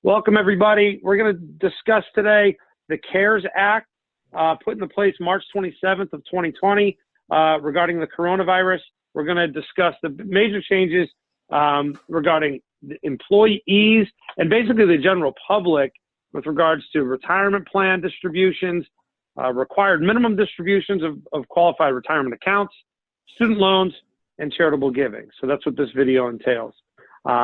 Welcome, everybody. We're going to discuss today the CARES Act put into place March 27th of 2020 regarding the coronavirus. We're going to discuss the major changes regarding the employees and basically the general public with regards to retirement plan distributions, required minimum distributions of qualified retirement accounts, student loans, and charitable giving. So that's what this video entails. I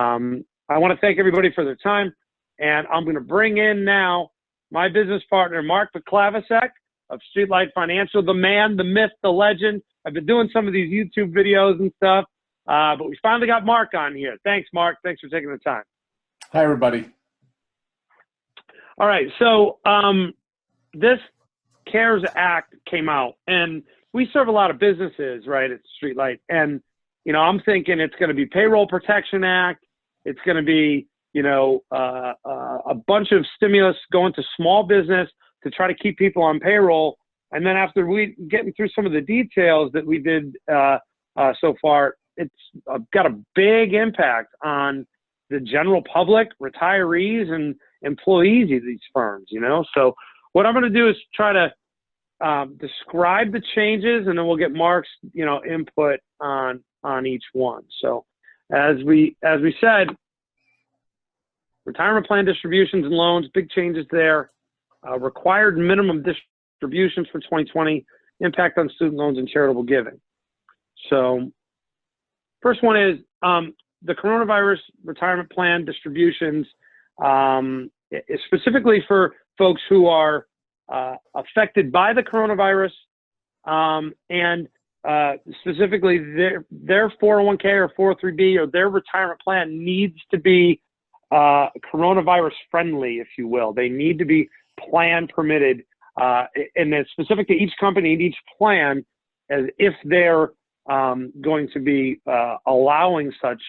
want to thank everybody for their time. And I'm going to bring in now my business partner, Mark Peklavicek of Streetlight Financial, the man, the myth, the legend. I've been doing some of these YouTube videos and stuff, but we finally got Mark on here. Thanks, Mark. Thanks for taking the time. Hi, everybody. All right. So this CARES Act came out, and we serve a lot of businesses, right, at Streetlight. And, you know, I'm thinking it's going to be Payroll Protection Act. It's going to be a bunch of stimulus going to small business to try to keep people on payroll. And then after we getting through some of the details that we did so far, it's got a big impact on the general public, retirees, and employees of these firms, you know? So what I'm going to do is try to describe the changes, and then we'll get Mark's, input on each one. So as we said, retirement plan distributions and loans, big changes there. Required minimum distributions for 2020, impact on student loans and charitable giving. So first one is the coronavirus retirement plan distributions, specifically for folks who are affected by the coronavirus, and specifically their 401k or 403b or their retirement plan needs to be coronavirus friendly, if you will. They need to be plan permitted, and it's specific to each company and each plan as if they're going to be allowing such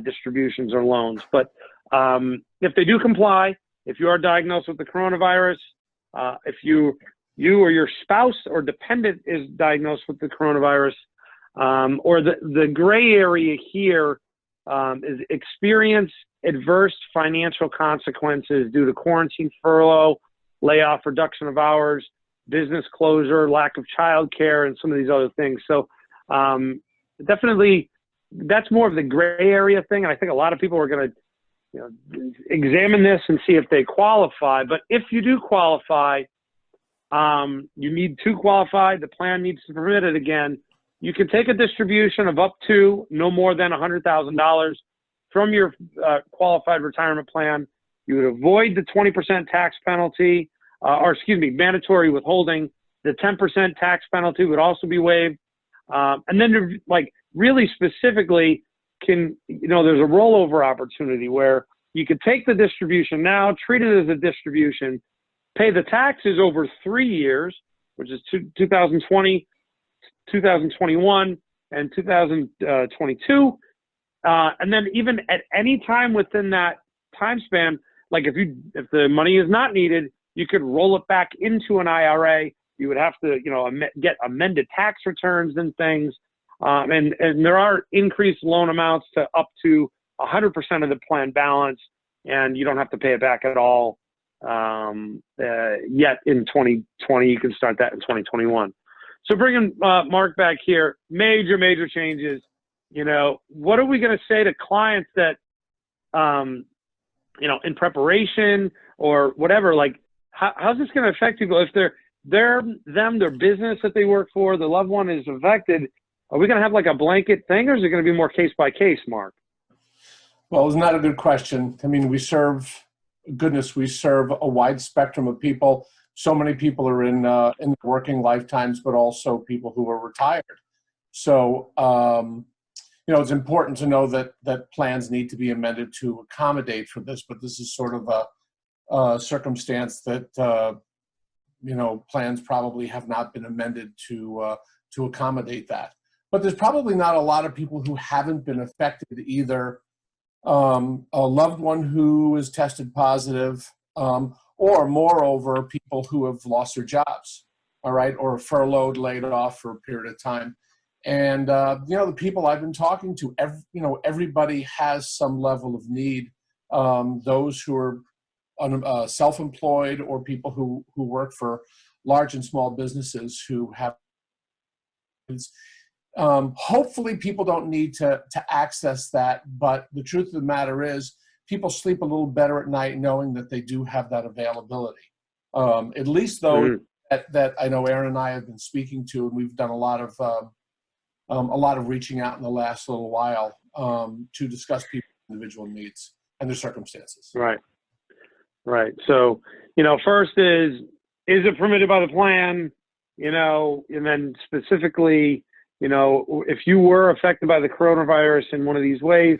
distributions or loans. But if they do comply, if you are diagnosed with the coronavirus, if you or your spouse or dependent is diagnosed with the coronavirus, or the gray area here is experience adverse financial consequences due to quarantine, furlough, layoff, reduction of hours, business closure, lack of childcare, and some of these other things. So definitely that's more of the gray area thing. And I think a lot of people are going to examine this and see if they qualify. But if you do qualify, you need to qualify. The plan needs to permit it again. You can take a distribution of up to no more than $100,000 from your qualified retirement plan. You would avoid the 20% tax penalty, mandatory withholding. The 10% tax penalty would also be waived. And then really specifically there's a rollover opportunity where you could take the distribution now, treat it as a distribution, pay the taxes over 3 years, which is 2020, 2021, and 2022. And then even at any time within that time span, like if the money is not needed, you could roll it back into an IRA. You would have to, get amended tax returns and things. And there are increased loan amounts to up to 100% of the plan balance, and you don't have to pay it back at all yet in 2020. You can start that in 2021. So bringing Mark back here, major changes. What are we going to say to clients that, in preparation or whatever, how's this going to affect people if their business that they work for, the loved one is affected? Are we going to have like a blanket thing, or is it going to be more case by case, Mark? Well, it's not a good question. I mean, we serve a wide spectrum of people. So many people are in working lifetimes, but also people who are retired. So, it's important to know that plans need to be amended to accommodate for this, but this is sort of a circumstance that, plans probably have not been amended to accommodate that. But there's probably not a lot of people who haven't been affected either. A loved one who is tested positive, or moreover, people who have lost their jobs, all right, or furloughed, laid off for a period of time. And, the people I've been talking to, everybody has some level of need those who are self-employed or people who work for large and small businesses who have. Hopefully people don't need to access that, but the truth of the matter is people sleep a little better at night knowing that they do have that availability. At least those that I know Aaron and I have been speaking to, and we've done a lot of reaching out in the last little while to discuss people's individual needs and their circumstances. Right. Right. So, first is it permitted by the plan? And then specifically, if you were affected by the coronavirus in one of these ways,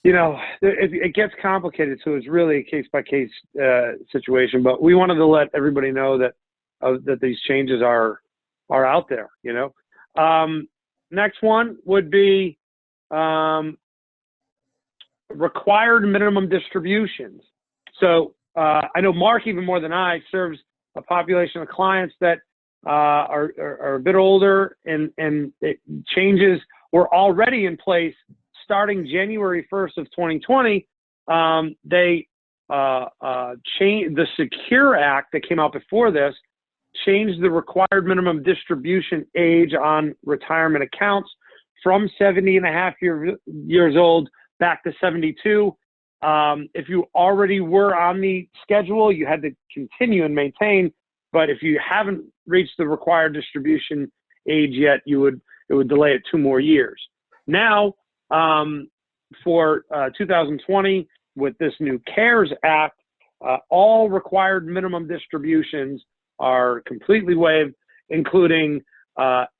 it gets complicated. So it's really a case-by-case situation. But we wanted to let everybody know that these changes are out there. Next one would be required minimum distributions. So I know Mark, even more than I, serves a population of clients that are a bit older, and changes were already in place starting January 1st of 2020. They changed the Secure Act that came out before this, changed the required minimum distribution age on retirement accounts from 70 and a half years old back to 72. If you already were on the schedule, you had to continue and maintain. But if you haven't reached the required distribution age yet, it would delay it 2 more years. Now, for 2020, with this new CARES Act, all required minimum distributions are completely waived, including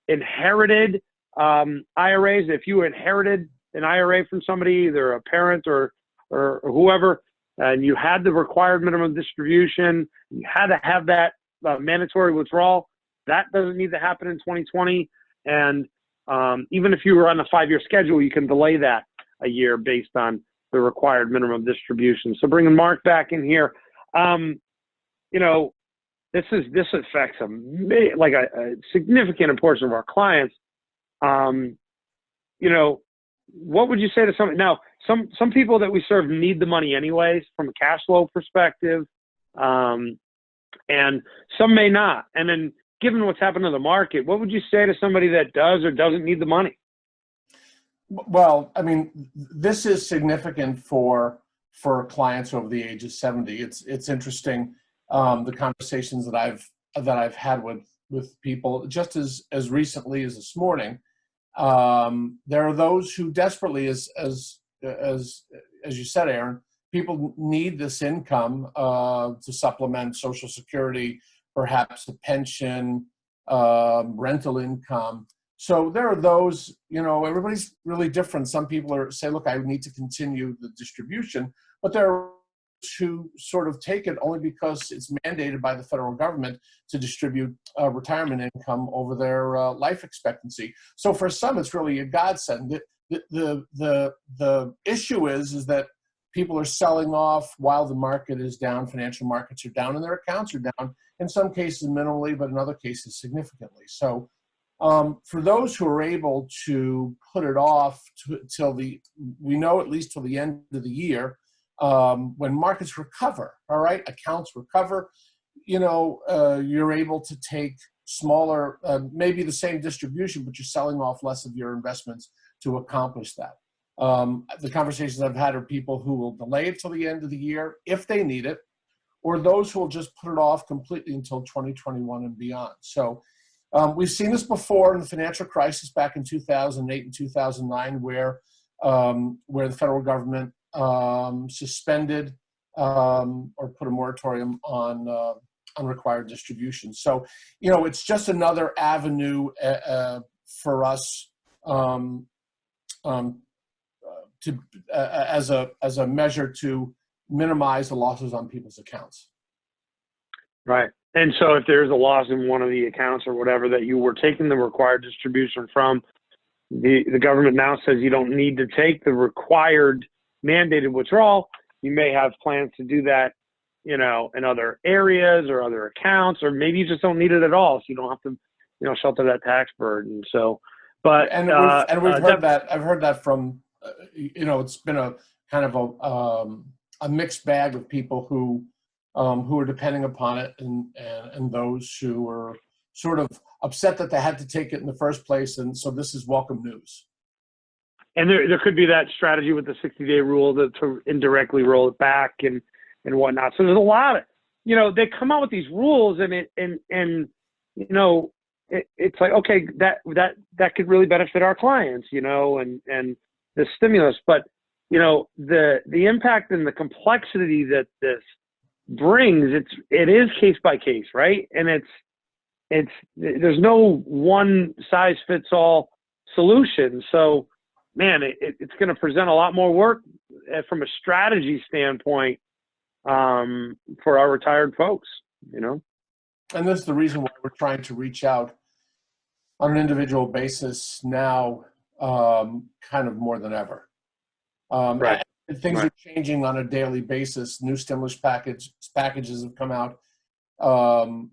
inherited IRAs. If you inherited an IRA from somebody, either a parent or whoever, and you had the required minimum distribution, you had to have that mandatory withdrawal, that doesn't need to happen in 2020. And even if you were on a 5-year schedule, you can delay that a year based on the required minimum distribution. So bringing Mark back in here, this affects a significant portion of our clients. What would you say to somebody? Now, some people that we serve need the money anyways from a cash flow perspective, and some may not. And then, given what's happened to the market, what would you say to somebody that does or doesn't need the money? Well, I mean, this is significant for clients over the age of 70. It's interesting, the conversations that I've had with people just as recently as this morning. There are those who desperately, as you said, Aaron, people need this income to supplement Social Security, perhaps a pension, rental income. So there are those, everybody's really different. Some people say, look, I need to continue the distribution, but there are who sort of take it only because it's mandated by the federal government to distribute retirement income over their life expectancy. So for some, it's really a godsend. The issue is that people are selling off while the market is down, financial markets are down, and their accounts are down, in some cases minimally, but in other cases significantly. So for those who are able to put it off we know at least till the end of the year, when markets recover, all right, accounts recover, you're able to take smaller, maybe the same distribution, but you're selling off less of your investments to accomplish that. The conversations I've had are people who will delay it till the end of the year if they need it, or those who will just put it off completely until 2021 and beyond. So we've seen this before in the financial crisis back in 2008 and 2009, where the federal government suspended or put a moratorium on required distribution. So, it's just another avenue for us as a measure to minimize the losses on people's accounts. Right. And so if there's a loss in one of the accounts or whatever that you were taking the required distribution from, the government now says you don't need to take the required mandated withdrawal. You may have plans to do that, in other areas or other accounts, or maybe you just don't need it at all, so you don't have to, shelter that tax burden. So, but we've heard that. I've heard that from, it's been a kind of a mixed bag of people who are depending upon it, and those who are sort of upset that they had to take it in the first place. And so this is welcome news. And there could be that strategy with the 60-day rule to indirectly roll it back and whatnot. So there's a lot of, they come out with these rules, and it's like, okay, that could really benefit our clients, and the stimulus. But, the impact and the complexity that this brings, it is case by case, right? And there's no one size fits all solution. So, man, it's going to present a lot more work from a strategy standpoint for our retired folks, And that's the reason why we're trying to reach out on an individual basis now, kind of more than ever. Right. Things are changing on a daily basis. New stimulus packages have come out. And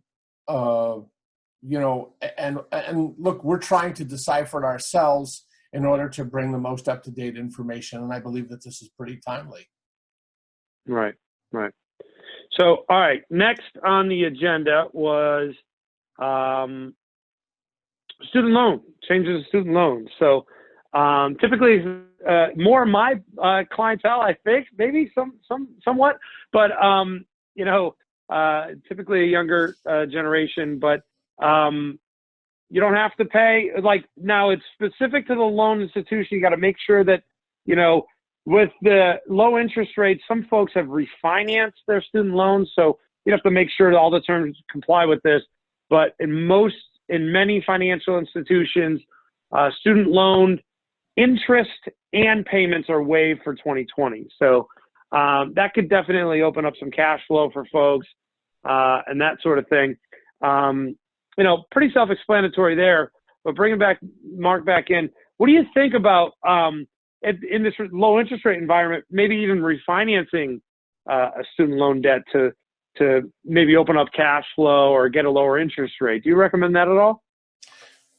look, we're trying to decipher it ourselves in order to bring the most up-to-date information. And I believe that this is pretty timely. Right. So, all right, next on the agenda was student loan, changes to student loans. So typically more of my clientele, I think, maybe somewhat, but, typically a younger generation, but you don't have to pay. Like, now it's specific to the loan institution. You got to make sure that, with the low interest rates, some folks have refinanced their student loans. So you have to make sure that all the terms comply with this. But in many financial institutions, student loan interest and payments are waived for 2020. So that could definitely open up some cash flow for folks and that sort of thing. Pretty self-explanatory there, but bringing Mark back in, what do you think about in this low interest rate environment, maybe even refinancing a student loan debt to maybe open up cash flow or get a lower interest rate? Do you recommend that at all?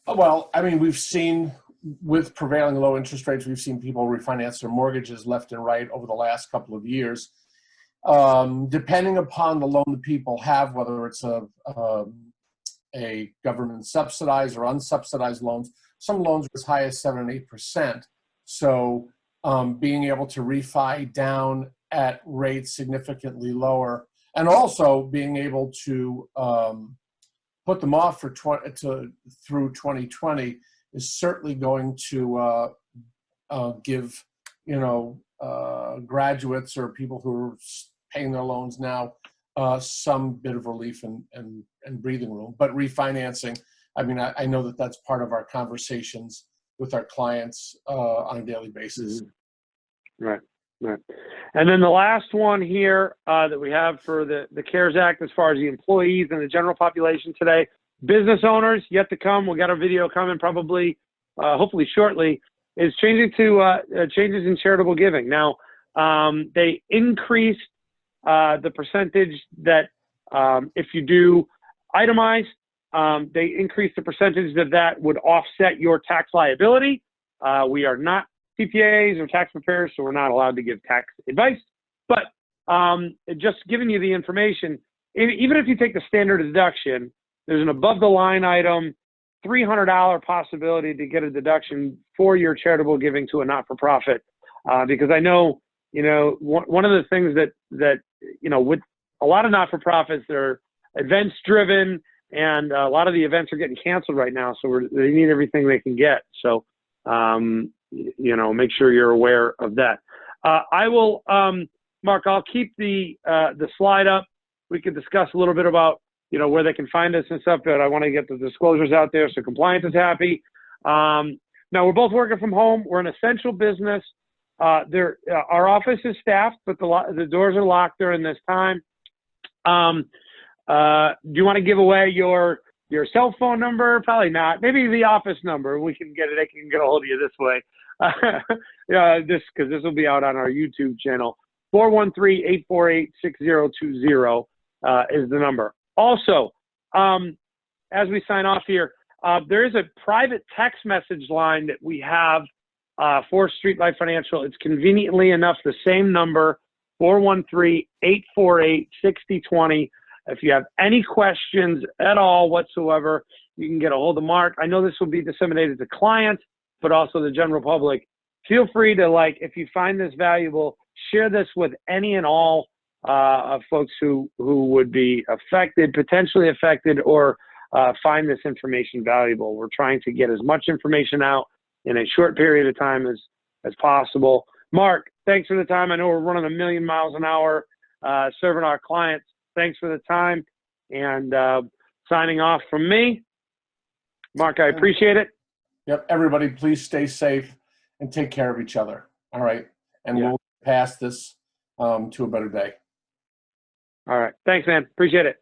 Well, I mean, we've seen with prevailing low interest rates, we've seen people refinance their mortgages left and right over the last couple of years. Depending upon the loan that people have, whether it's a government subsidized or unsubsidized loans, some loans are as high as 7 and 8%. So being able to refi down at rates significantly lower, and also being able to put them off through 2020 is certainly going to give graduates or people who are paying their loans now some bit of relief and breathing room. But refinancing, I mean, I know that that's part of our conversations with our clients on a daily basis. Right. And then the last one here that we have for the CARES Act, as far as the employees and the general population today, business owners, yet to come. We got our video coming probably, hopefully shortly, is changing to changes in charitable giving. Now, they increased the percentage that if you do itemized, they increased the percentage that would offset your tax liability. We are not CPAs or tax preparers, so we're not allowed to give tax advice. But just giving you the information, even if you take the standard deduction, there's an above-the-line item, $300 possibility to get a deduction for your charitable giving to a not-for-profit. Because I know, one of the things that with a lot of not-for-profits, they're events-driven, and a lot of the events are getting canceled right now, so they need everything they can get. So, make sure you're aware of that. I will, Mark, I'll keep the slide up. We can discuss a little bit about, where they can find us and stuff, but I want to get the disclosures out there so compliance is happy. Now, we're both working from home. We're an essential business. Our office is staffed, but the doors are locked during this time. Do you want to give away your cell phone number? Probably not. Maybe the office number. We can get it. I can get a hold of you this way. Because this will be out on our YouTube channel. 413-848-6020 is the number. Also, as we sign off here, there is a private text message line that we have 4th Street Life Financial. It's conveniently enough the same number, 413-848-6020. If you have any questions at all whatsoever, you can get a hold of Mark. I know this will be disseminated to clients, but also the general public. Feel free to, like, if you find this valuable, share this with any and all of folks who would be affected, potentially affected, or find this information valuable. We're trying to get as much information out in a short period of time as possible. Mark, thanks for the time. I know we're running 1,000,000 miles an hour serving our clients. Thanks for the time. And signing off from me. Mark, I appreciate it. Yep. Everybody, please stay safe and take care of each other. All right. And we'll pass this to a better day. All right. Thanks, man. Appreciate it.